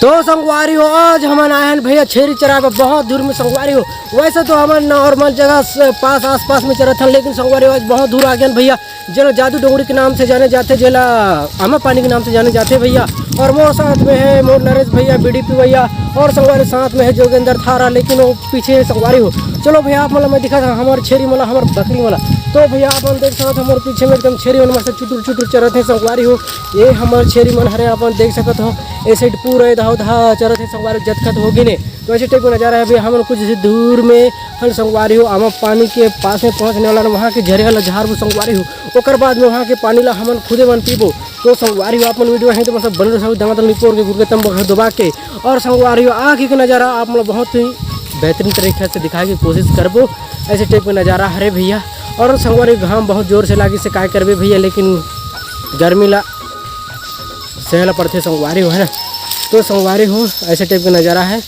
तो संगवारी हो आज हम आए हैं भैया छेरी चरा पे बहुत दूर में संगवारी हो। वैसे तो हमारे नॉर्मल जगह पास आसपास में चरा था, लेकिन संगवारी हो आज बहुत दूर आ गए भैया। जिला जादू डोंगरी के नाम से जाने जाते, जिला आमा पानी के नाम से जाने जाते भैया। और वो साथ में है मोर नरेश भैया, बीडीपी भैया, और संगवारी साथ में है जोगेंद्र थारा, लेकिन वो पीछे है संगवारी हो। चलो भैया आप मतलब मैं दिखा था हमारे छेरी वाला हमारे बकरी वाला। तो भैया आप देख सकते हमारे पीछे में एकदम छेरी मन से चुटुर चुटुर चरत है संगवारी हो। ये हमारे छेरी मन हरे आप देख सकत हो, ऐसे पूरा धाव धा चरत है संगवारी जतखत होगी ने। तो ऐसे टाइप का नजारा है भैया। हम कुछ दूर में हम संगवारी हो आमा पानी के पास में पहुँचने वाला वहाँ के झरे वाला झाड़ वो संगवारी हो। ओकर बाद में वहाँ के पानी ला हम खुदे मन पीबो। तो संगवारी हो अपन वीडियो है तो मतलब बन रहे दामाद निपोर के गुरके तम दबा के। और संगवारी हो आगे का नज़ारा आप मतलब बहुत ही बेहतरीन तरीके से दिखाने की कोशिश करबो। ऐसे टाइप का नज़ारा हरे भैया। और संगवारी घाम बहुत जोर से लागी से काय करबे भैया, लेकिन गर्मी ला सहला पड़ते संगवारी हो है ना। तो संगवारी हो ऐसे टाइप का नज़ारा है।